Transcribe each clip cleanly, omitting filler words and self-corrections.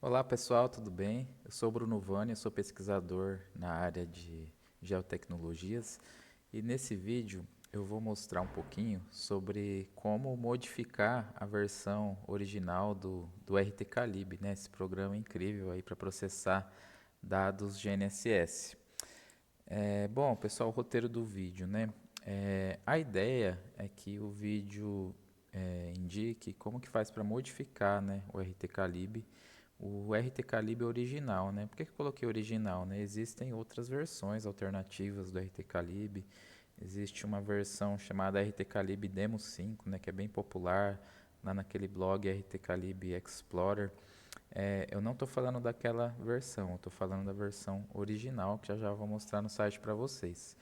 Olá pessoal, tudo bem? Eu sou Bruno Vani, eu sou pesquisador na área de geotecnologias e nesse vídeo eu vou mostrar um pouquinho sobre como modificar a versão original do RT-Calib, né? Esse programa incrível aí para processar dados GNSS. Bom, pessoal, o roteiro do vídeo, né? A ideia é que o vídeo indique como que faz para modificar, né, o RT-Calib. O RT-Calib original, né? Por que eu coloquei original, né? Existem outras versões alternativas do RT-Calib. Existe uma versão chamada RT-Calib Demo 5, né, que é bem popular lá naquele blog RT-Calib Explorer. Eu não estou falando daquela versão, eu estou falando da versão original, que já vou mostrar no site para vocês.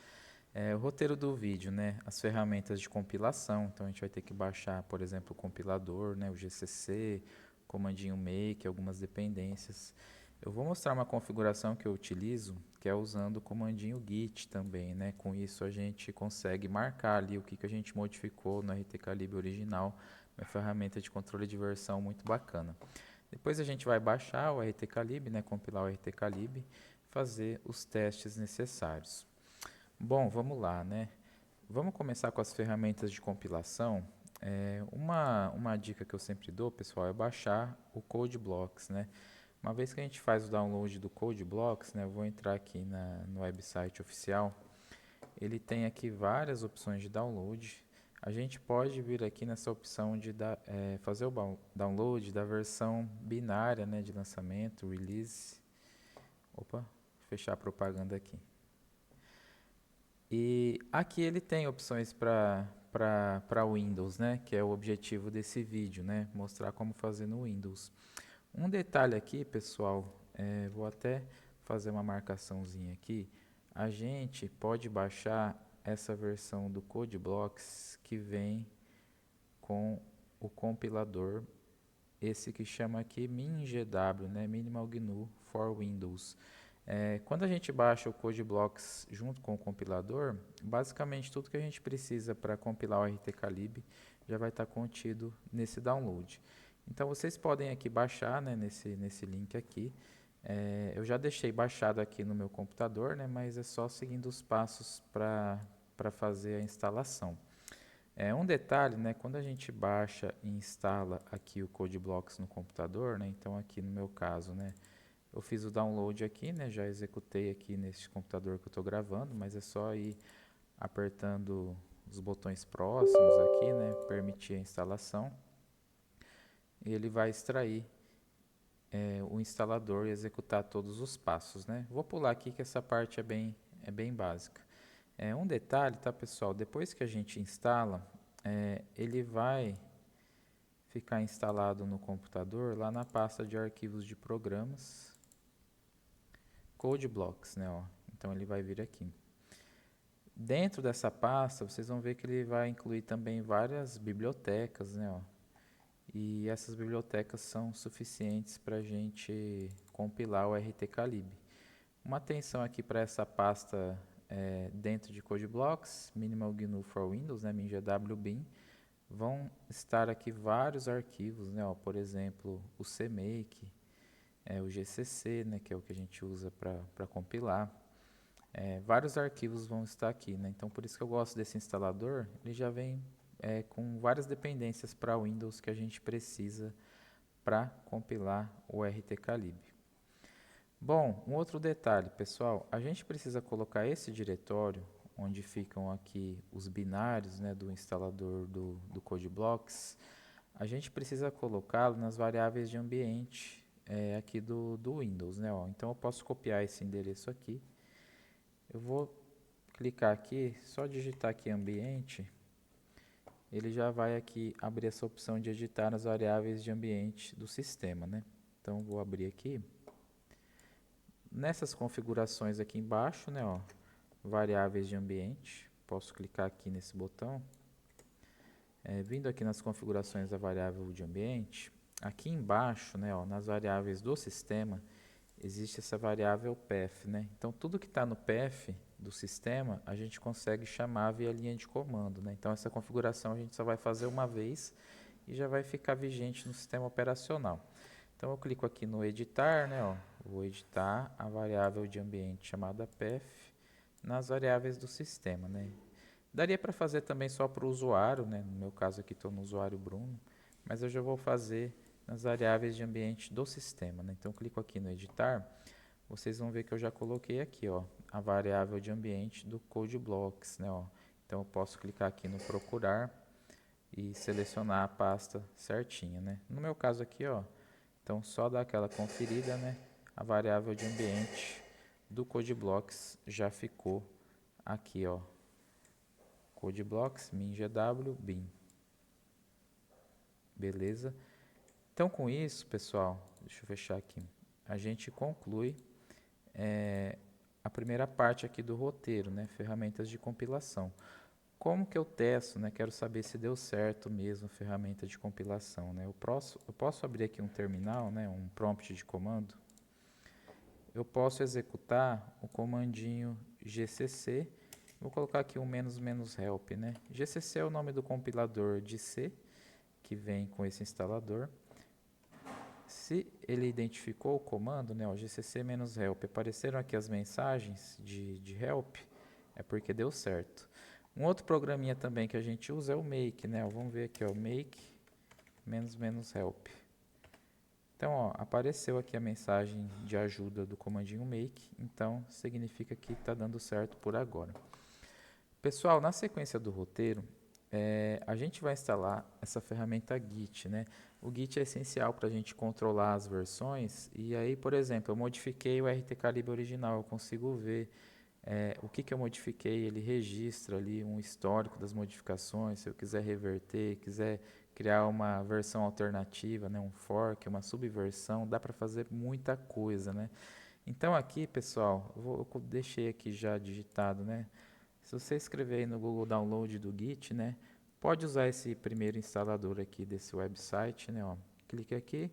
O roteiro do vídeo, né? As ferramentas de compilação. Então a gente vai ter que baixar, por exemplo, o compilador, né? O GCC, o comandinho make, algumas dependências. Eu vou mostrar uma configuração que eu utilizo, que é usando o comandinho git também, né? Com isso a gente consegue marcar ali o que a gente modificou no RT-Calib original, uma ferramenta de controle de versão muito bacana. Depois a gente vai baixar o RT-Calib, né? Compilar o RT-Calib, fazer os testes necessários. Bom, vamos lá, né? Vamos começar com as ferramentas de compilação. Uma dica que eu sempre dou, pessoal, é baixar o CodeBlocks, né? Uma vez que a gente faz o download do CodeBlocks, né, eu vou entrar aqui no website oficial. Ele tem aqui várias opções de download. A gente pode vir aqui nessa opção de fazer o download da versão binária, né, de lançamento, release. Opa, fechar a propaganda aqui. E aqui ele tem opções para Windows, né? Que é o objetivo desse vídeo, né? Mostrar como fazer no Windows. Um detalhe aqui, pessoal, vou até fazer uma marcaçãozinha aqui. A gente pode baixar essa versão do CodeBlocks que vem com o compilador, esse que chama aqui MinGW, né? Minimal GNU for Windows. Quando a gente baixa o CodeBlocks junto com o compilador, basicamente tudo que a gente precisa para compilar o RT-Calib já vai estar contido nesse download. Então vocês podem aqui baixar, né, nesse link aqui. Eu já deixei baixado aqui no meu computador, né, mas é só seguindo os passos para fazer a instalação. Um detalhe, né, quando a gente baixa e instala aqui o CodeBlocks no computador, né, então aqui no meu caso, né, eu fiz o download aqui, né, já executei aqui nesse computador que eu estou gravando, mas é só ir apertando os botões próximos aqui, né, permitir a instalação, e ele vai extrair o instalador e executar todos os passos, né. Vou pular aqui que essa parte é bem básica. Um detalhe, tá, pessoal? Depois que a gente instala, ele vai ficar instalado no computador lá na pasta de arquivos de programas, CodeBlocks, né? Ó. Então ele vai vir aqui. Dentro dessa pasta, vocês vão ver que ele vai incluir também várias bibliotecas, né? Ó. E essas bibliotecas são suficientes para a gente compilar o RT-Calib. Uma atenção aqui para essa pasta dentro de CodeBlocks, Minimal GNU for Windows, né? MinGW Bin. Vão estar aqui vários arquivos, né? Ó, por exemplo, o CMake, o GCC, né? Que é o que a gente usa para compilar. Vários arquivos vão estar aqui, né? Então, por isso que eu gosto desse instalador. Ele já vem com várias dependências para Windows que a gente precisa para compilar o RT-Calib. Bom, um outro detalhe, pessoal, a gente precisa colocar esse diretório, onde ficam aqui os binários, né, do instalador do CodeBlocks, a gente precisa colocá-lo nas variáveis de ambiente aqui do Windows, né? Ó. Então eu posso copiar esse endereço aqui. Eu vou clicar aqui, só digitar aqui ambiente, ele já vai aqui abrir essa opção de editar nas variáveis de ambiente do sistema, né? Então vou abrir aqui. Nessas configurações aqui embaixo, né, ó, variáveis de ambiente, posso clicar aqui nesse botão. Vindo aqui nas configurações da variável de ambiente, aqui embaixo, né, ó, nas variáveis do sistema, existe essa variável path, né? Então tudo que está no path do sistema a gente consegue chamar via linha de comando, né? Então essa configuração a gente só vai fazer uma vez e já vai ficar vigente no sistema operacional. Então eu clico aqui no editar, né, ó, vou editar a variável de ambiente chamada path nas variáveis do sistema, né. Daria para fazer também só para o usuário, né, no meu caso aqui estou no usuário Bruno, mas eu já vou fazer nas variáveis de ambiente do sistema, né. Então eu clico aqui no editar, vocês vão ver que eu já coloquei aqui, ó, a variável de ambiente do CodeBlocks, né, ó. Então eu posso clicar aqui no procurar e selecionar a pasta certinha, né. No meu caso aqui, ó, então só dar aquela conferida, né, a variável de ambiente do CodeBlocks já ficou aqui, ó, CodeBlocks min.gw bin. Beleza? Então com isso, pessoal, deixa eu fechar aqui. A gente conclui a primeira parte aqui do roteiro, né, ferramentas de compilação. Como que eu testo, né? Quero saber se deu certo mesmo a ferramenta de compilação, né? Eu posso abrir aqui um terminal, né? Um prompt de comando. Eu posso executar o comandinho gcc. Vou colocar aqui um "-help", né? Gcc é o nome do compilador de C que vem com esse instalador. Se ele identificou o comando, né? O gcc-help, apareceram aqui as mensagens de help, é porque deu certo. Um outro programinha também que a gente usa é o make, né? Vamos ver aqui, ó, make "-help". Então, ó, apareceu aqui a mensagem de ajuda do comandinho make, então significa que está dando certo por agora. Pessoal, na sequência do roteiro, a gente vai instalar essa ferramenta Git, né? O Git é essencial para a gente controlar as versões, e aí, por exemplo, eu modifiquei o RT-Calibre original, eu consigo ver o que eu modifiquei, ele registra ali um histórico das modificações. Se eu quiser reverter, quiser criar uma versão alternativa, né, um fork, uma subversão, dá para fazer muita coisa, né? Então aqui, pessoal, eu deixei aqui já digitado, né? Se você escrever aí no Google Download do Git, né, pode usar esse primeiro instalador aqui desse website, né, ó. Clique aqui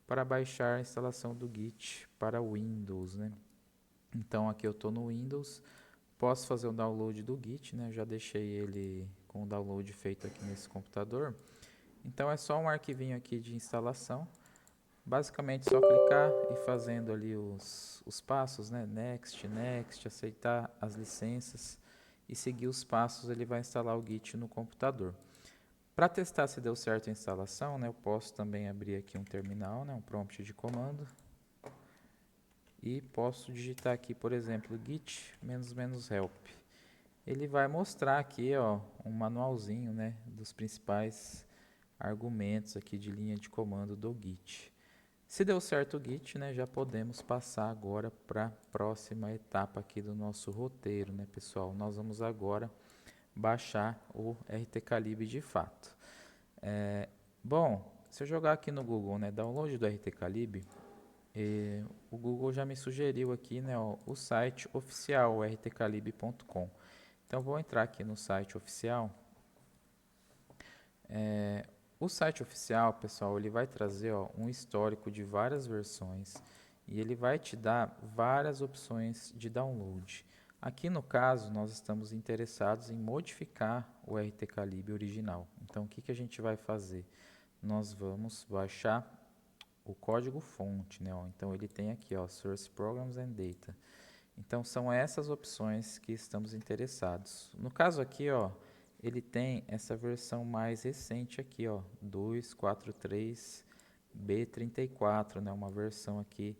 para baixar a instalação do Git para Windows, né? Então aqui eu estou no Windows, posso fazer o download do Git, né? Já deixei ele com o download feito aqui nesse computador. Então é só um arquivinho aqui de instalação. Basicamente só clicar e fazendo ali os passos, né? Next, next, aceitar as licenças e seguir os passos, ele vai instalar o Git no computador. Para testar se deu certo a instalação, né? Eu posso também abrir aqui um terminal, né? Um prompt de comando. E posso digitar aqui, por exemplo, git "-help". Ele vai mostrar aqui, ó, um manualzinho, né, dos principais argumentos aqui de linha de comando do Git. Se deu certo o Git, né, já podemos passar agora para a próxima etapa aqui do nosso roteiro, né, pessoal? Nós vamos agora baixar o RT-Calibre de fato. Bom, se eu jogar aqui no Google, né, download do RT-Calibre, o Google já me sugeriu aqui, né, ó, o site oficial, rtcalibre.com. Então vou entrar aqui no site oficial. O site oficial, pessoal, ele vai trazer, ó, um histórico de várias versões e ele vai te dar várias opções de download. Aqui no caso, nós estamos interessados em modificar o RT-Calibre original. Então o que a gente vai fazer? Nós vamos baixar o código fonte, né? Ó. Então ele tem aqui, ó, Source Programs and Data. Então são essas opções que estamos interessados. No caso aqui, ó, ele tem essa versão mais recente aqui, ó, 2.4.3b34, né? Uma versão aqui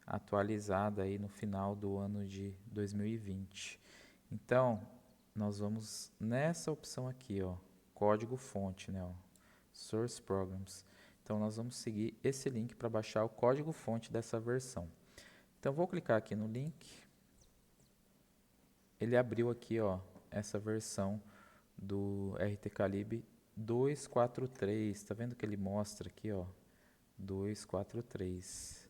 atualizada aí no final do ano de 2020. Então nós vamos nessa opção aqui, ó, código fonte, né? Ó, Source Programs. Então nós vamos seguir esse link para baixar o código fonte dessa versão. Então vou clicar aqui no link. Ele abriu aqui, ó, essa versão do RT-Calibre 2.4.3. Tá vendo que ele mostra aqui, ó, 2.4.3.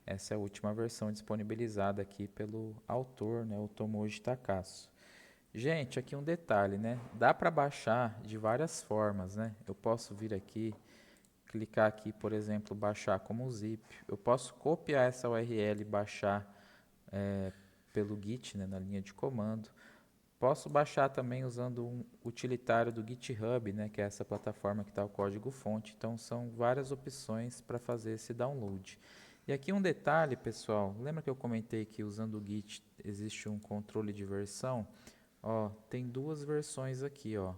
Essa é a última versão disponibilizada aqui pelo autor, né, o Tomoji Takasu. Gente, aqui um detalhe, né? Dá para baixar de várias formas, né? Eu posso vir aqui, clicar aqui, por exemplo, baixar como zip. Eu posso copiar essa URL e baixar pelo Git, né, na linha de comando. posso baixar também usando um utilitário do GitHub, né, que é essa plataforma que está o código-fonte. Então, são várias opções para fazer esse download. E aqui um detalhe, pessoal. Lembra que eu comentei que usando o Git existe um controle de versão? Ó, tem duas versões aqui, ó.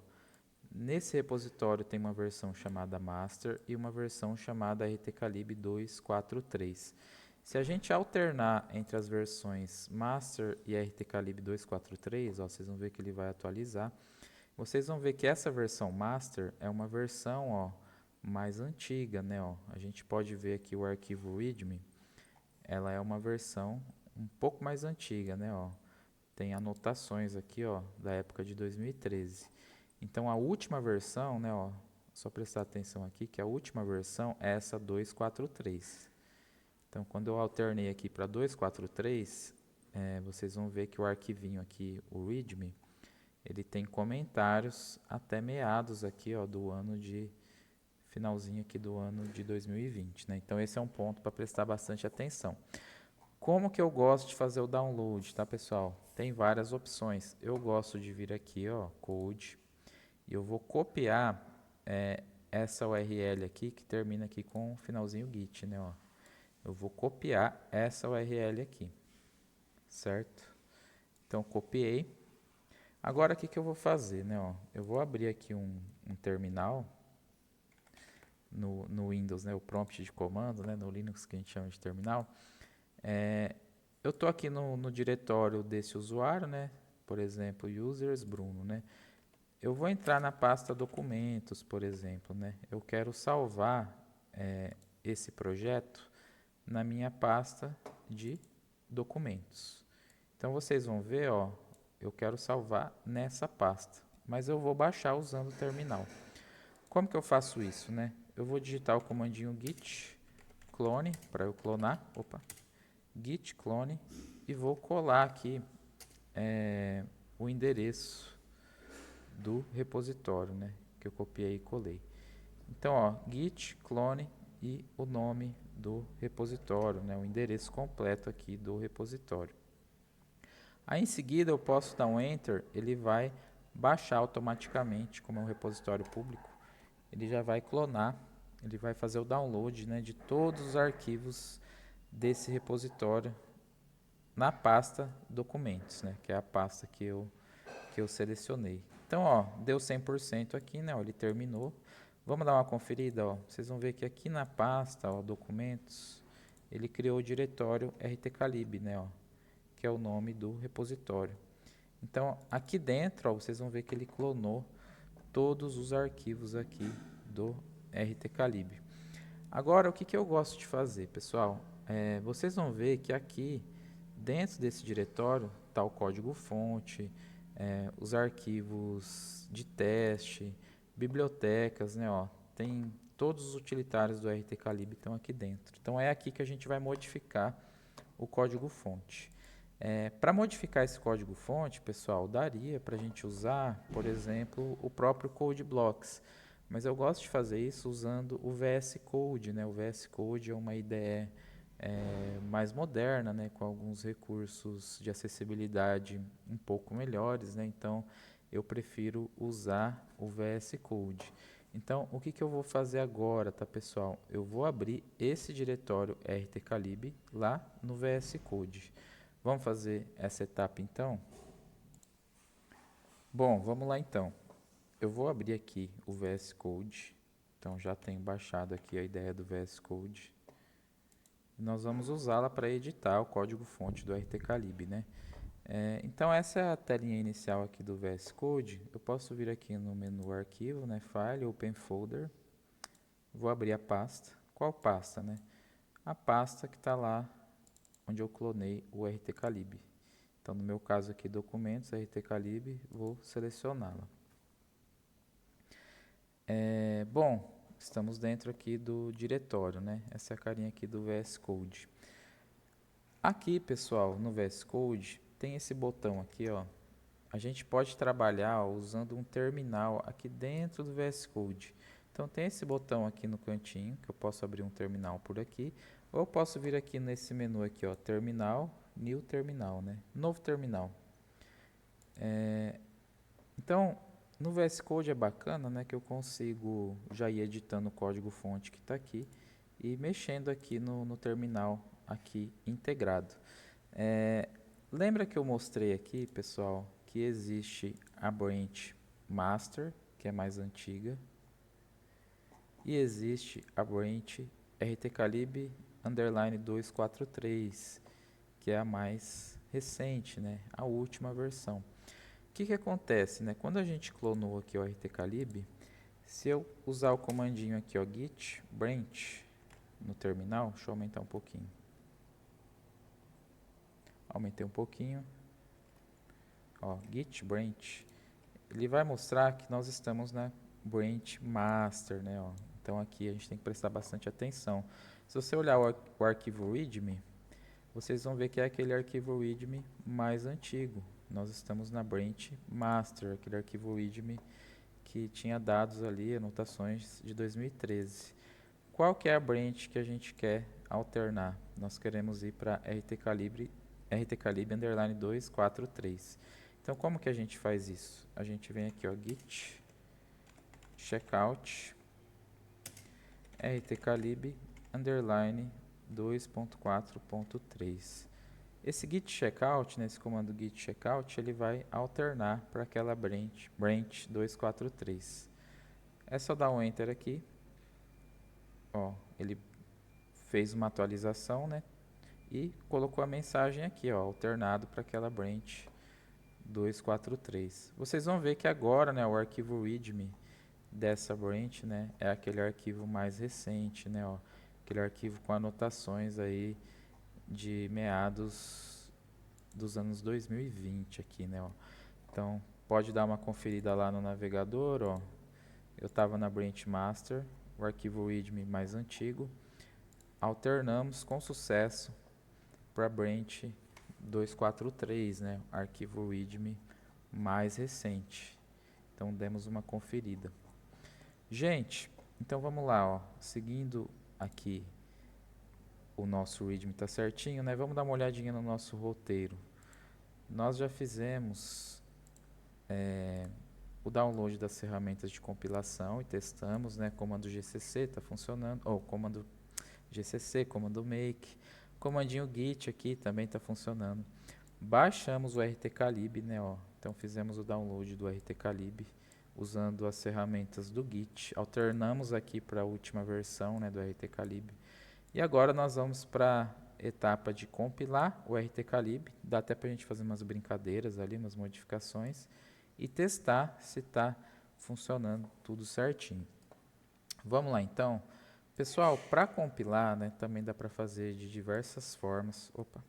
Nesse repositório tem uma versão chamada master e uma versão chamada rtclib 243. Se a gente alternar entre as versões master e rtclib 243, ó, vocês vão ver que ele vai atualizar. Vocês vão ver que essa versão master é uma versão, ó, mais antiga, né? Ó. A gente pode ver aqui o arquivo readme, ela é uma versão um pouco mais antiga, né? Ó. Tem anotações aqui, ó, da época de 2013. Então a última versão, né, ó, só prestar atenção aqui que a última versão é essa 243. Então quando eu alternei aqui para 243, vocês vão ver que o arquivinho aqui, o readme, ele tem comentários até meados aqui, ó, do ano de finalzinho aqui do ano de 2020, né? Então esse é um ponto para prestar bastante atenção. Como que eu gosto de fazer o download, tá, pessoal? Tem várias opções. Eu gosto de vir aqui, ó, code, e eu vou copiar essa URL aqui que termina aqui com o finalzinho git, né, ó. Eu vou copiar essa URL aqui, certo? Então copiei. Agora o que eu vou fazer, né, ó? Eu vou abrir aqui um terminal no Windows, né, o prompt de comando, né, no Linux que a gente chama de terminal. Eu estou aqui no diretório desse usuário, né? Por exemplo, users Bruno, né? Eu vou entrar na pasta documentos, por exemplo, né? Eu quero salvar esse projeto na minha pasta de documentos. Então vocês vão ver, ó, eu quero salvar nessa pasta, mas eu vou baixar usando o terminal. Como que eu faço isso, né? Eu vou digitar o comandinho git clone para eu clonar, git clone, e vou colar aqui o endereço do repositório, né, que eu copiei e colei. Então, ó, git clone e o nome do repositório, né, o endereço completo aqui do repositório. Aí em seguida eu posso dar um enter, ele vai baixar automaticamente, como é um repositório público, ele já vai clonar, ele vai fazer o download, né, de todos os arquivos desse repositório na pasta documentos, né, que é a pasta que eu selecionei. Então, ó, deu 100% aqui, né, ó, ele terminou. Vamos dar uma conferida, ó. Vocês vão ver que aqui na pasta, ó, documentos, ele criou o diretório rtclib, né, ó, que é o nome do repositório. Então, aqui dentro, ó, vocês vão ver que ele clonou todos os arquivos aqui do rtclib. Agora, o que eu gosto de fazer, pessoal? Vocês vão ver que aqui, dentro desse diretório, está o código-fonte, os arquivos de teste, bibliotecas, né, ó, tem todos os utilitários do rtclib estão aqui dentro. Então, é aqui que a gente vai modificar o código-fonte. Para modificar esse código-fonte, pessoal, daria para a gente usar, por exemplo, o próprio CodeBlocks. Mas eu gosto de fazer isso usando o VS Code, né? O VS Code é uma IDE mais moderna, né? Com alguns recursos de acessibilidade um pouco melhores, né? Então, eu prefiro usar o VS Code. Então, o que eu vou fazer agora, tá, pessoal? Eu vou abrir esse diretório rtclib lá no VS Code. Vamos fazer essa etapa, então? Bom, vamos lá, então. Eu vou abrir aqui o VS Code. Então, já tenho baixado aqui a ideia do VS Code. Nós vamos usá-la para editar o código-fonte do rtclib, né? Então, essa é a telinha inicial aqui do VS Code. Eu posso vir aqui no menu Arquivo, né? File, Open Folder. Vou abrir a pasta. Qual pasta, né? A pasta que está lá onde eu clonei o rtclib. Então, no meu caso aqui, documentos, rtclib, vou selecioná-la. Bom, estamos dentro aqui do diretório, né? Essa é a carinha aqui do VS Code. Aqui, pessoal, no VS Code, tem esse botão aqui, ó. A gente pode trabalhar usando um terminal aqui dentro do VS Code. Então, tem esse botão aqui no cantinho, que eu posso abrir um terminal por aqui, ou eu posso vir aqui nesse menu aqui, ó, terminal, new terminal, né? Novo terminal. Então, no VS Code é bacana, né, que eu consigo já ir editando o código-fonte que está aqui e mexendo aqui no terminal aqui integrado. É, lembra que eu mostrei aqui, pessoal, que existe a branch master, que é mais antiga, e existe a branch rtclib underline 243, que é a mais recente, né, a última versão. O que acontece, né? Quando a gente clonou aqui o rtclib, se eu usar o comandinho aqui, ó, git branch no terminal, deixa eu aumentar um pouquinho. Aumentei um pouquinho. Ó, git branch, ele vai mostrar que nós estamos na branch master, né? Ó. Então aqui a gente tem que prestar bastante atenção. Se você olhar o arquivo readme, vocês vão ver que é aquele arquivo readme mais antigo. Nós estamos na branch master, aquele arquivo readme que tinha dados ali, anotações de 2013. Qual que é a branch que a gente quer alternar? Nós queremos ir para rtclib underline 243. Então, como que a gente faz isso? A gente vem aqui, ó, git checkout rtclib underline 2.4.3. Esse git checkout, nesse comando git checkout, ele vai alternar para aquela branch 243. É só dar um enter aqui. Ó, ele fez uma atualização, né? E colocou a mensagem aqui, ó, alternado para aquela branch 243. Vocês vão ver que agora, né, o arquivo readme dessa branch, né, é aquele arquivo mais recente, né, ó, aquele arquivo com anotações aí de meados dos anos 2020 aqui, né, ó. Então, pode dar uma conferida lá no navegador, ó. Eu estava na branch master, o arquivo readme mais antigo. Alternamos com sucesso para branch 243, né, arquivo readme mais recente. Então, demos uma conferida. Gente, então vamos lá, ó. Seguindo aqui o nosso readme está certinho, né? Vamos dar uma olhadinha no nosso roteiro. Nós já fizemos o download das ferramentas de compilação e testamos, né? Comando GCC está funcionando, ou comando GCC, comando make, comandinho git aqui também está funcionando. Baixamos o rtclib, né? Ó. Então fizemos o download do rtclib usando as ferramentas do git. Alternamos aqui para a última versão, né, do rtclib. E agora nós vamos para a etapa de compilar o rtclib. Dá até para a gente fazer umas brincadeiras ali, umas modificações. E testar se está funcionando tudo certinho. Vamos lá então. Pessoal, para compilar, né, também dá para fazer de diversas formas. Opa.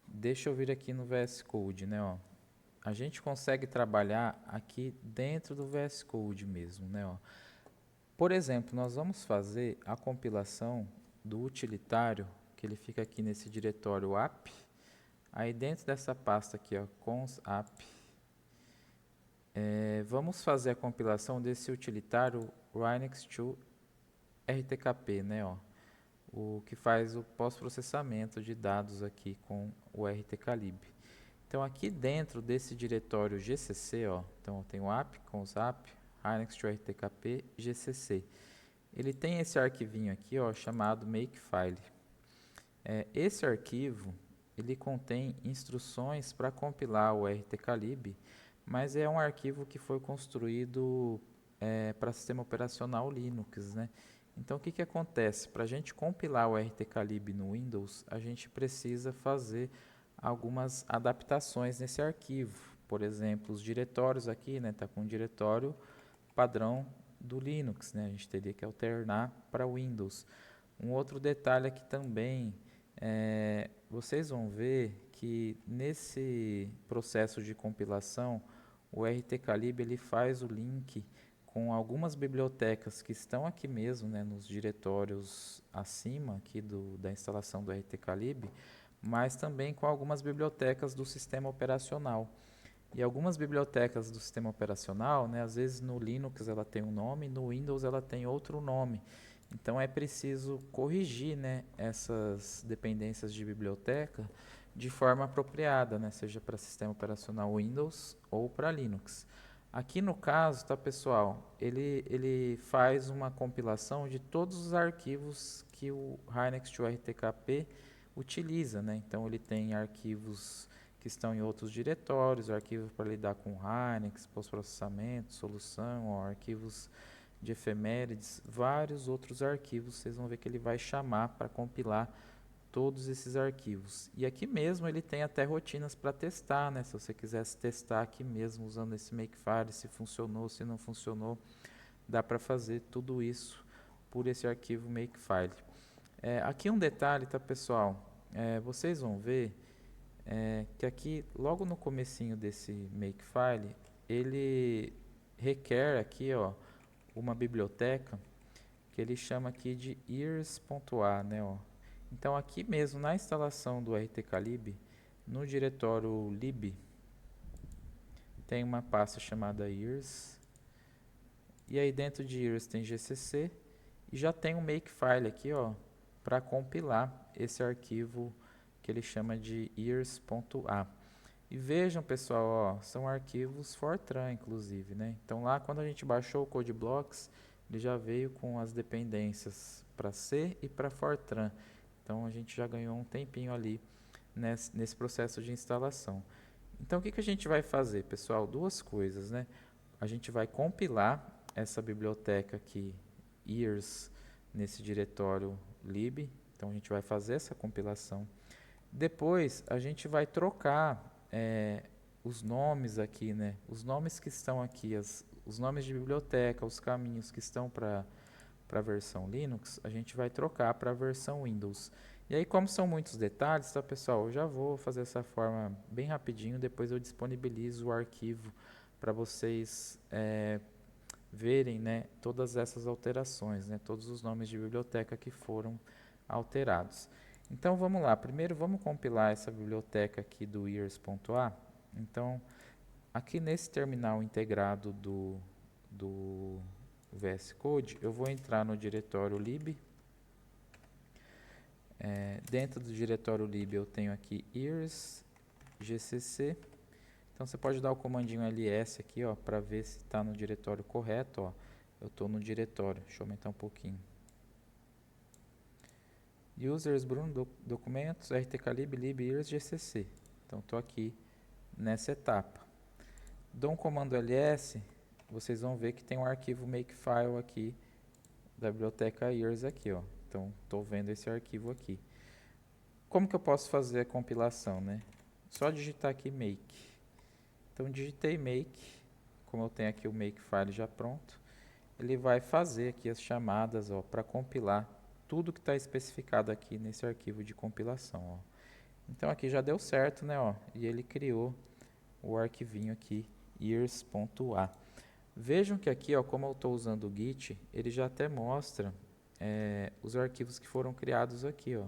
Deixa eu vir aqui no VS Code, né, ó. A gente consegue trabalhar aqui dentro do VS Code mesmo, né, ó. Por exemplo, nós vamos fazer a compilação do utilitário, que ele fica aqui nesse diretório app. Aí dentro dessa pasta aqui, ó, cons app, vamos fazer a compilação desse utilitário Linux2 RTKP, né, ó, o que faz o pós-processamento de dados aqui com o rtclib. Então aqui dentro desse diretório GCC, ó, então tem o app, cons app, Linux2 RTKP, GCC. Ele tem esse arquivinho aqui, ó, chamado makefile. Esse arquivo ele contém instruções para compilar o rtclib, mas é um arquivo que foi construído para sistema operacional Linux, né? Então o que acontece? Para a gente compilar o rtclib no Windows, a gente precisa fazer algumas adaptações nesse arquivo. Por exemplo, os diretórios aqui, né, tá com o diretório padrão do Linux, né? A gente teria que alternar para Windows. Um outro detalhe aqui também, vocês vão ver que nesse processo de compilação, o rtclib ele faz o link com algumas bibliotecas que estão aqui mesmo, né, nos diretórios acima aqui da instalação do rtclib, mas também com algumas bibliotecas do sistema operacional. E algumas bibliotecas do sistema operacional, né, às vezes no Linux ela tem um nome, no Windows ela tem outro nome. Então é preciso corrigir, né, essas dependências de biblioteca de forma apropriada, né, seja para sistema operacional Windows ou para Linux. Aqui no caso, tá, pessoal, ele faz uma compilação de todos os arquivos que o Hynix to RTKP utiliza, né? Então ele tem arquivos que estão em outros diretórios, arquivos para lidar com Hynix, pós-processamento, solução, ó, arquivos de efemérides, vários outros arquivos. Vocês vão ver que ele vai chamar para compilar todos esses arquivos. E aqui mesmo ele tem até rotinas para testar, né? Se você quisesse testar aqui mesmo usando esse Makefile, se funcionou, se não funcionou, dá para fazer tudo isso por esse arquivo Makefile. Aqui um detalhe, tá, pessoal? Vocês vão ver que aqui, logo no comecinho desse Makefile, ele requer aqui, ó, uma biblioteca que ele chama aqui de ears.a, né, ó. Então aqui mesmo na instalação do RTKlib, no diretório lib, tem uma pasta chamada ears, e aí dentro de ears tem gcc, e já tem um makefile aqui, ó, para compilar esse arquivo que ele chama de ears.a. E vejam, pessoal, ó, são arquivos Fortran, inclusive, né? Então lá quando a gente baixou o CodeBlocks, ele já veio com as dependências para C e para Fortran. Então a gente já ganhou um tempinho ali nesse processo de instalação. Então o que a gente vai fazer, pessoal? Duas coisas, né? A gente vai compilar essa biblioteca aqui, ears, nesse diretório lib. Então a gente vai fazer essa compilação. Depois a gente vai trocar os nomes aqui, né? Os nomes que estão aqui, os nomes de biblioteca, os caminhos que estão para a versão Linux, a gente vai trocar para a versão Windows. E aí, como são muitos detalhes, tá, pessoal? Eu já vou fazer essa forma bem rapidinho, depois eu disponibilizo o arquivo para vocês verem, né, todas essas alterações, né, todos os nomes de biblioteca que foram alterados. Então vamos lá, primeiro vamos compilar essa biblioteca aqui do ears.a. Então aqui nesse terminal integrado do VS Code, eu vou entrar no diretório lib. Dentro do diretório lib eu tenho aqui ears gcc. Então você pode dar o comandinho ls aqui, ó, para ver se está no diretório correto, ó. Eu estou no diretório, deixa eu aumentar um pouquinho. Users, Bruno, documentos, rtklib, lib, ears, gcc. Então estou aqui nessa etapa. Dou um comando ls, vocês vão ver que tem um arquivo makefile aqui da biblioteca ears aqui, ó. Então estou vendo esse arquivo aqui. Como que eu posso fazer a compilação, né? Só digitar aqui make. Então digitei make, como eu tenho aqui o makefile já pronto, ele vai fazer aqui as chamadas para compilar tudo que está especificado aqui nesse arquivo de compilação. Ó. Então aqui já deu certo, né? Ó, e ele criou o arquivinho aqui, ears.a. Vejam que aqui, ó, como eu estou usando o Git, ele já até mostra os arquivos que foram criados aqui. Ó.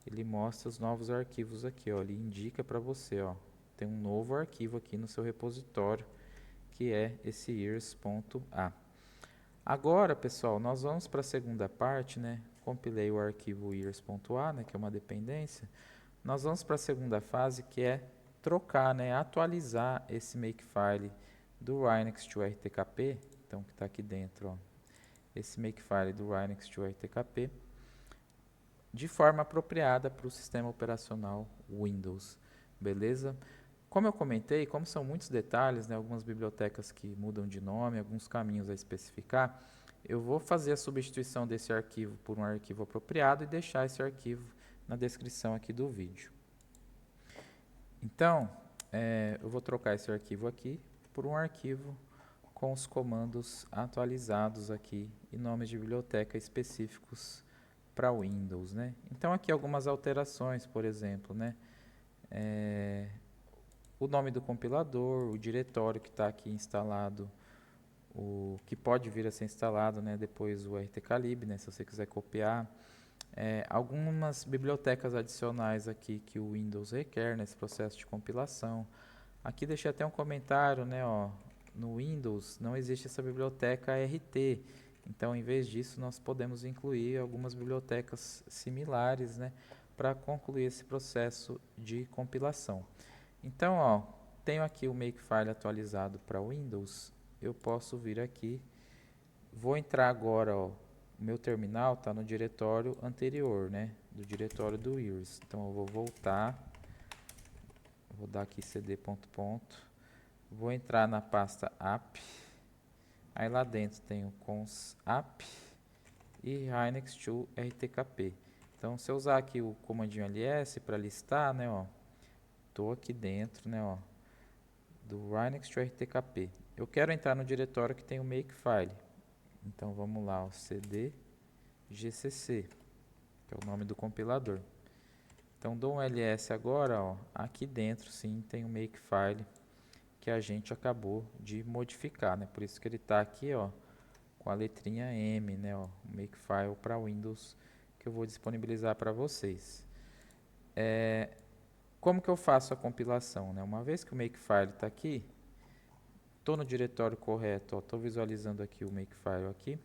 Ele mostra os novos arquivos aqui. Ó, ele indica para você, ó, tem um novo arquivo aqui no seu repositório, que é esse ears.a. Agora, pessoal, nós vamos para a segunda parte, né? Compilei o arquivo ears.a, né, que é uma dependência. Nós vamos para a segunda fase, que é trocar, né, atualizar esse makefile do Hynix to RTKP, então que está aqui dentro, ó, esse makefile do Hynix to RTKP, de forma apropriada para o sistema operacional Windows, beleza? Como eu comentei, como são muitos detalhes, né, algumas bibliotecas que mudam de nome, alguns caminhos a especificar, eu vou fazer a substituição desse arquivo por um arquivo apropriado e deixar esse arquivo na descrição aqui do vídeo. Então, eu vou trocar esse arquivo aqui por um arquivo com os comandos atualizados aqui e nomes de biblioteca específicos para Windows, né? Então aqui algumas alterações, por exemplo, né? O nome do compilador, o diretório que está aqui instalado, o que pode vir a ser instalado, né? Depois o rtklib, né? Se você quiser copiar. Algumas bibliotecas adicionais aqui que o Windows requer nesse processo de compilação. Aqui deixei até um comentário, né? Ó, no Windows não existe essa biblioteca RT, Então, em vez disso, nós podemos incluir algumas bibliotecas similares, né, para concluir esse processo de compilação. Então, ó, tenho aqui o Makefile atualizado para Windows. Eu posso vir aqui, vou entrar agora, ó, o meu terminal está no diretório anterior, né, do diretório do Iris. Então, eu vou voltar, vou dar aqui cd ponto, vou entrar na pasta app, aí lá dentro tem o cons app e Hynix to RTKP. Então, se eu usar aqui o comandinho ls para listar, né, ó, tô aqui dentro, né, ó, do Hynix to RTKP. Eu quero entrar no diretório que tem o Makefile. Então, vamos lá, o cd gcc, que é o nome do compilador. Então, dou um ls agora, ó, aqui dentro sim tem o Makefile que a gente acabou de modificar, né? Por isso que ele está aqui, ó, com a letrinha M, né, ó, Makefile para Windows, que eu vou disponibilizar para vocês. Como que eu faço a compilação, né? Uma vez que o Makefile está aqui, estou no diretório correto, estou visualizando aqui o Makefile aqui,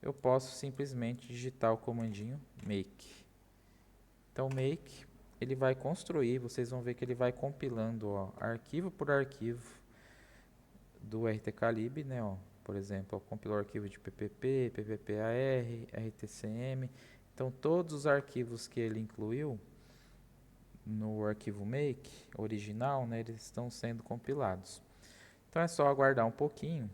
eu posso simplesmente digitar o comandinho make. Então, make, ele vai construir, vocês vão ver que ele vai compilando, ó, arquivo por arquivo do RTKlib, né, ó. Por exemplo, compilou o arquivo de PPP, PPPAR, RTCM. Então, todos os arquivos que ele incluiu no arquivo make original, né, eles estão sendo compilados. Então, é só aguardar um pouquinho.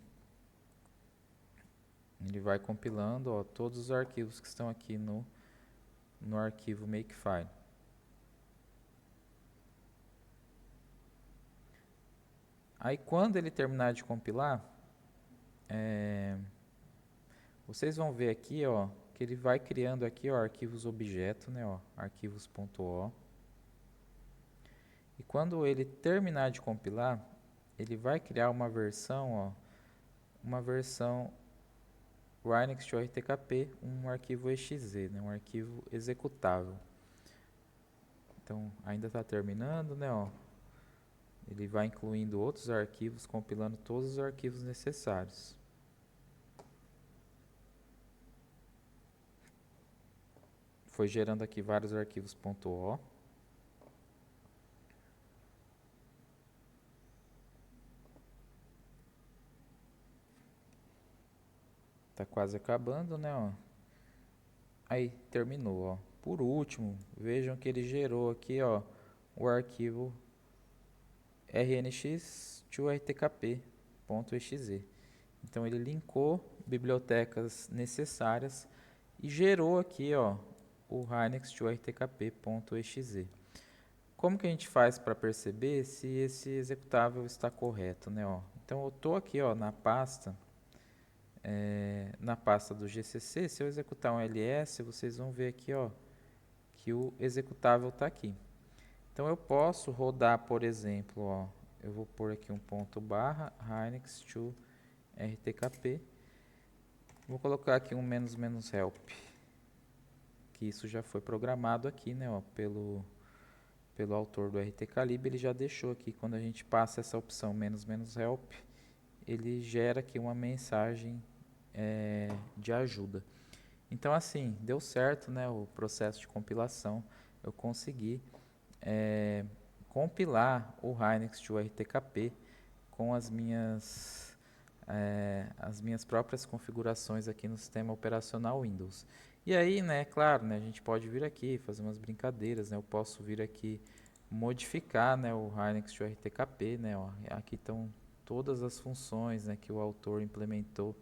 Ele vai compilando, ó, todos os arquivos que estão aqui no arquivo Makefile. Aí, quando ele terminar de compilar, vocês vão ver aqui, ó, que ele vai criando aqui, ó, arquivos objeto, né, ó, arquivos.o. E quando ele terminar de compilar, ele vai criar uma versão, ó, uma versão Hynix to RTKP, um arquivo exe, né, um arquivo executável. Então, ainda está terminando, né, ó. Ele vai incluindo outros arquivos, compilando todos os arquivos necessários. Foi gerando aqui vários arquivos .o. Tá quase acabando, né, ó. Aí, terminou, ó. Por último, vejam que ele gerou aqui, ó, o arquivo rnx to rtkp.exe. Então, ele linkou bibliotecas necessárias e gerou aqui, ó, o Hynix to rtkp.exe. Como que a gente faz para perceber se esse executável está correto, né, ó? Então, eu estou aqui, ó, na pasta do GCC. Se eu executar um ls, vocês vão ver aqui, ó, que o executável está aqui. Então, eu posso rodar, por exemplo, ó, eu vou pôr aqui um ponto barra Hynix to RTKP. Vou colocar aqui um -- help, que isso já foi programado aqui, né, ó, pelo autor do RTKlib. Ele já deixou aqui, quando a gente passa essa opção -- help, ele gera aqui uma mensagem de ajuda. Então, assim, deu certo, né, o processo de compilação. Eu consegui compilar o Hynix to RTKP com as minhas próprias configurações aqui no sistema operacional Windows. E aí, né, claro, né, a gente pode vir aqui fazer umas brincadeiras, né, eu posso vir aqui modificar, né, o Hynix to RTKP, né, ó, aqui estão todas as funções, né, que o autor implementou.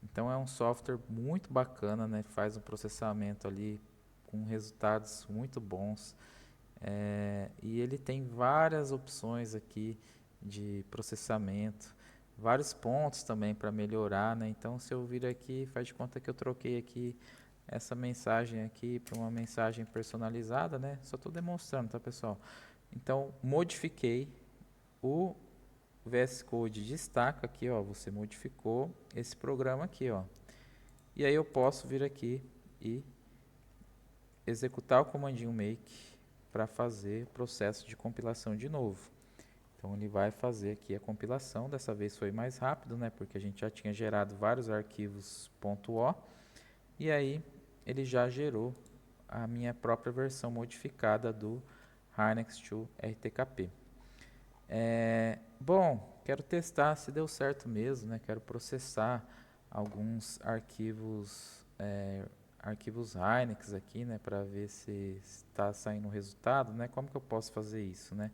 Então é um software muito bacana, né, faz um processamento ali com resultados muito bons. E ele tem várias opções aqui de processamento, vários pontos também para melhorar, né? Então, se eu vir aqui, faz de conta que eu troquei aqui essa mensagem aqui para uma mensagem personalizada, né? Só estou demonstrando, tá, pessoal? Então, modifiquei o VS Code, destaca aqui, ó, você modificou esse programa aqui, ó. E aí eu posso vir aqui e executar o comandinho make para fazer o processo de compilação de novo. Então ele vai fazer aqui a compilação, dessa vez foi mais rápido, né, porque a gente já tinha gerado vários arquivos .o, e aí ele já gerou a minha própria versão modificada do Harness to RTKP. Bom, quero testar se deu certo mesmo, né? Quero processar alguns arquivos Hynix aqui, né? Para ver se está saindo o resultado, né? Como que eu posso fazer isso, né?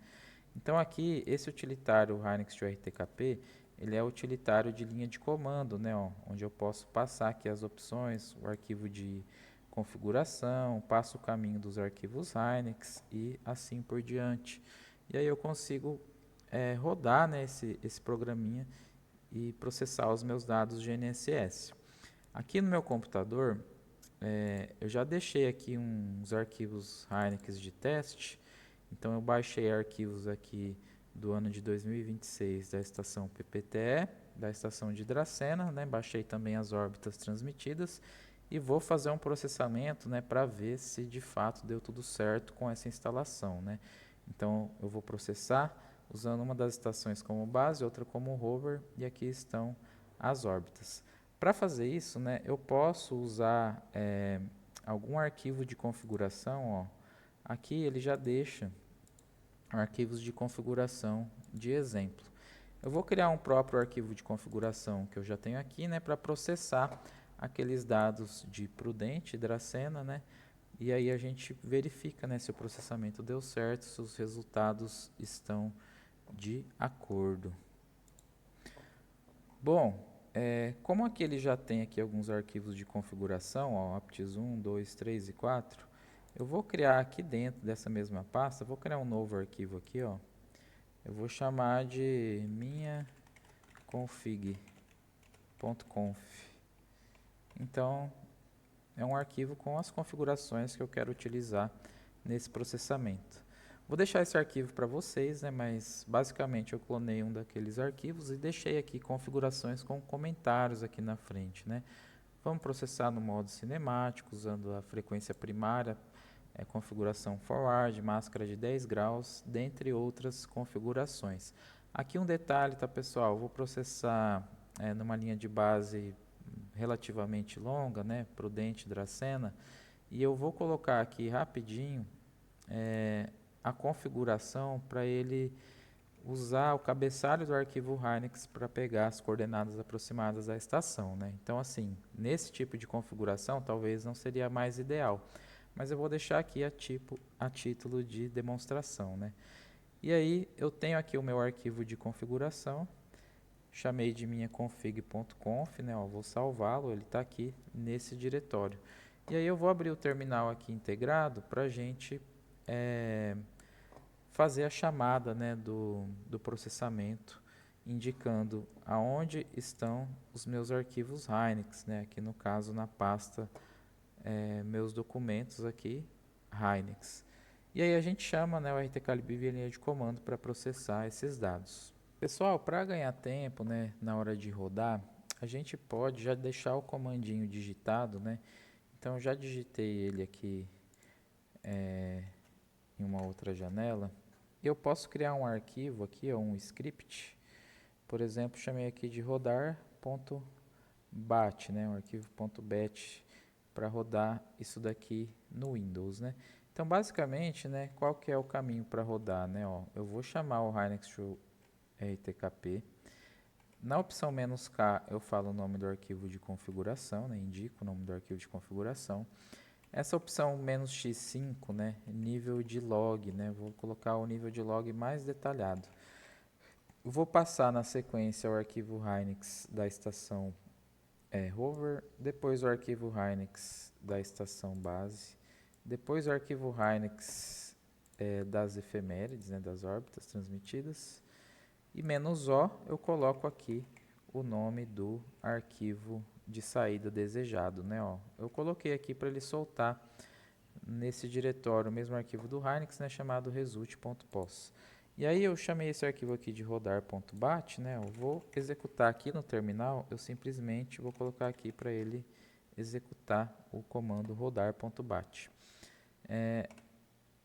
Então aqui, esse utilitário Hynix to RTKP, ele é utilitário de linha de comando, né? Ó, onde eu posso passar aqui as opções, o arquivo de configuração, passo o caminho dos arquivos Hynix e assim por diante. E aí eu consigo rodar, né, esse programinha e processar os meus dados GNSS. Aqui no meu computador, eu já deixei aqui uns arquivos Hynix de teste, então eu baixei arquivos aqui do ano de 2026 da estação PPTE, da estação de Dracena, né, baixei também as órbitas transmitidas e vou fazer um processamento, né, para ver se de fato deu tudo certo com essa instalação, né. Então eu vou processar usando uma das estações como base, outra como rover, e aqui estão as órbitas. Para fazer isso, né, eu posso usar algum arquivo de configuração. Ó. Aqui ele já deixa arquivos de configuração de exemplo. Eu vou criar um próprio arquivo de configuração que eu já tenho aqui, né, para processar aqueles dados de Prudente e Dracena, né, e aí a gente verifica, né, se o processamento deu certo, se os resultados estão de acordo. Bom, como aqui ele já tem aqui alguns arquivos de configuração, ó, apts 1, 2, 3 e 4, eu vou criar aqui dentro dessa mesma pasta, vou criar um novo arquivo aqui, ó. Eu vou chamar de minha config.conf. Então, é um arquivo com as configurações que eu quero utilizar nesse processamento. Vou deixar esse arquivo para vocês, né, mas basicamente eu clonei um daqueles arquivos e deixei aqui configurações com comentários aqui na frente, né. Vamos processar no modo cinemático, usando a frequência primária, configuração forward, máscara de 10 graus, dentre outras configurações. Aqui um detalhe, tá, pessoal? Eu vou processar numa linha de base relativamente longa, né, Prudente, Dracena, e eu vou colocar aqui rapidinho a configuração para ele usar o cabeçalho do arquivo Hynix para pegar as coordenadas aproximadas da estação, né? Então, assim, nesse tipo de configuração, talvez não seria mais ideal, mas eu vou deixar aqui a título de demonstração, né? E aí, eu tenho aqui o meu arquivo de configuração, chamei de minha config.conf, né? Ó, vou salvá-lo, ele está aqui nesse diretório. E aí eu vou abrir o terminal aqui integrado para a gente fazer a chamada, né, do processamento, indicando aonde estão os meus arquivos Hynix, né, aqui no caso na pasta meus documentos aqui, Hynix. E aí a gente chama, né, o RTKlib via linha de comando para processar esses dados. Pessoal, para ganhar tempo, né, na hora de rodar, a gente pode já deixar o comandinho digitado, né? Então eu já digitei ele aqui em uma outra janela. Eu posso criar um arquivo aqui, um script. Por exemplo, chamei aqui de rodar.bat, né, um arquivo .bat para rodar isso daqui no Windows, né? Então, basicamente, né, qual que é o caminho para rodar, né? Ó, eu vou chamar o Hynix to RTKP. Na opção "-k", eu falo o nome do arquivo de configuração, né, indico o nome do arquivo de configuração. Essa opção "-x5", né, nível de log, né, vou colocar o nível de log mais detalhado. Vou passar na sequência o arquivo Hynix da estação rover, depois o arquivo Hynix da estação base, depois o arquivo Hynix das efemérides, né, das órbitas transmitidas, e "-o", eu coloco aqui o nome do arquivo de saída desejado, né, ó. Eu coloquei aqui para ele soltar nesse diretório o mesmo arquivo do Hynix, né, chamado result.pos. E aí eu chamei esse arquivo aqui de rodar.bat, né, eu vou executar aqui no terminal, eu simplesmente vou colocar aqui para ele executar o comando rodar.bat.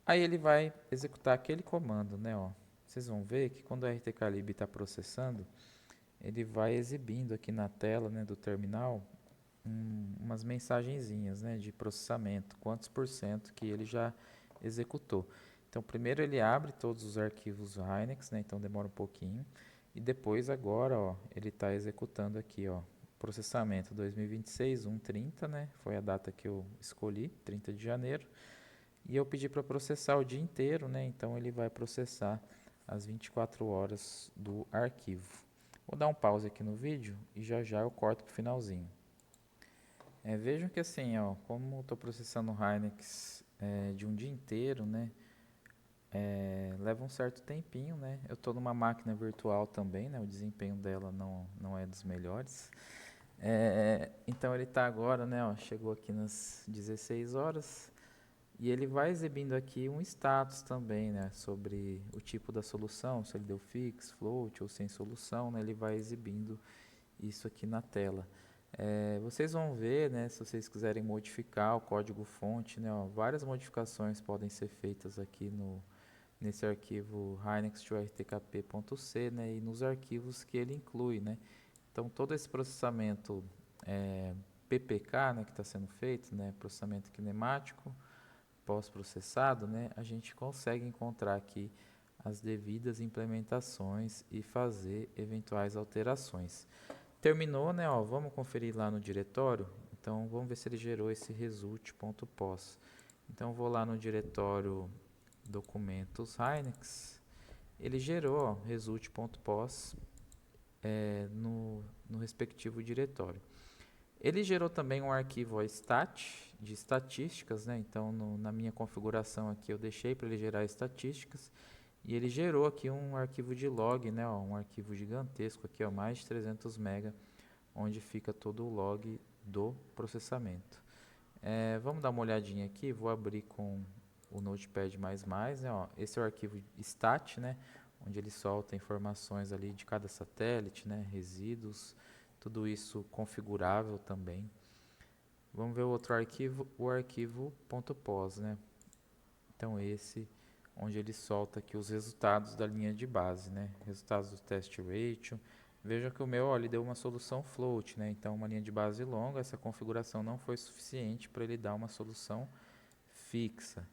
Aí ele vai executar aquele comando, né, ó. vocês vão ver que quando o RTKlib está processando, ele vai exibindo aqui na tela, né, do terminal umas mensagenzinhas, né, de processamento, quantos por cento que ele já executou. Então, primeiro ele abre todos os arquivos Hynix, né, então demora um pouquinho, e depois agora, ó, ele está executando aqui, ó, processamento 2026, 1:30, né, foi a data que eu escolhi, 30 de janeiro, e eu pedi para processar o dia inteiro, né, então ele vai processar as 24 horas do arquivo. Vou dar um pause aqui no vídeo e já já eu corto para o finalzinho. Vejam que assim, ó, como eu estou processando o Hynix de um dia inteiro, né, leva um certo tempinho, né, eu estou numa máquina virtual também, né, o desempenho dela não é dos melhores. Então ele está agora, né, ó, chegou aqui nas 16 horas e ele vai exibindo aqui um status também, né, sobre o tipo da solução, se ele deu fix, float ou sem solução, né, ele vai exibindo isso aqui na tela. Vocês vão ver, né, se vocês quiserem modificar o código-fonte, né, ó, várias modificações podem ser feitas aqui nesse arquivo hynix2rtkp.c, né, e nos arquivos que ele inclui, né. Então, todo esse processamento PPK, né, que está sendo feito, né, processamento kinemático, pós-processado, né, a gente consegue encontrar aqui as devidas implementações e fazer eventuais alterações. Terminou, né? Ó, vamos conferir lá no diretório. Então, vamos ver se ele gerou esse result.pos. Então, vou lá no diretório documentos Hynix. Ele gerou result.pos no respectivo diretório. Ele gerou também um arquivo stat de estatísticas, né? Então, na minha configuração aqui, eu deixei para ele gerar estatísticas. E ele gerou aqui um arquivo de log, né, ó, um arquivo gigantesco aqui, ó, mais de 300 MB, onde fica todo o log do processamento. Vamos dar uma olhadinha aqui, vou abrir com o Notepad++, né, ó, esse é o arquivo stat, né, onde ele solta informações ali de cada satélite, né, resíduos, tudo isso configurável também. Vamos ver o outro arquivo, o arquivo .pos, né, então esse onde ele solta aqui os resultados da linha de base, né? Resultados do test ratio. Veja que o meu, ó, ele deu uma solução float, né? Então, uma linha de base longa, essa configuração não foi suficiente para ele dar uma solução fixa.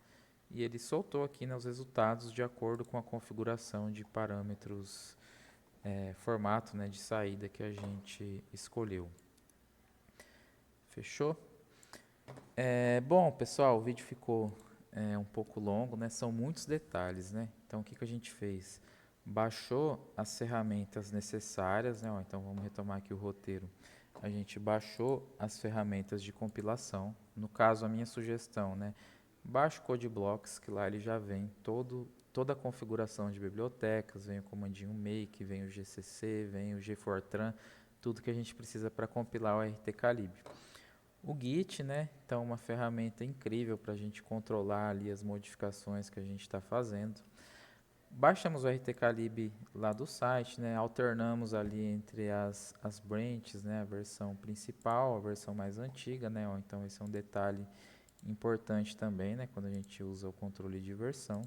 E ele soltou aqui, né, os resultados de acordo com a configuração de parâmetros, formato, né, de saída que a gente escolheu. Fechou? Bom, pessoal, o vídeo ficou um pouco longo, né? São muitos detalhes, né? Então, o que a gente fez? Baixou as ferramentas necessárias, né? Ó, então, vamos retomar aqui o roteiro. A gente baixou as ferramentas de compilação. No caso, a minha sugestão, né? Baixa o CodeBlocks, que lá ele já vem toda a configuração de bibliotecas, vem o comandinho make, vem o GCC, vem o gfortran, tudo que a gente precisa para compilar o RTKlib. O Git, né? Então, uma ferramenta incrível para a gente controlar ali as modificações que a gente está fazendo. Baixamos o RTKlib lá do site, né? Alternamos ali entre as branches, né? A versão principal, a versão mais antiga, né? Ó, então, esse é um detalhe importante também, né? Quando a gente usa o controle de versão.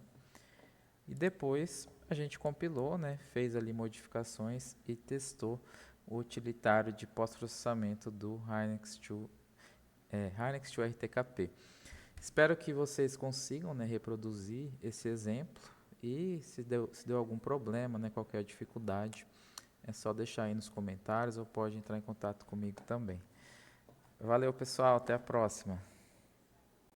E depois a gente compilou, né? Fez ali modificações e testou o utilitário de pós-processamento do Hynix2RTKP. Espero que vocês consigam, né, reproduzir esse exemplo e se deu algum problema, né, qualquer dificuldade, é só deixar aí nos comentários ou pode entrar em contato comigo também. Valeu, pessoal, até a próxima.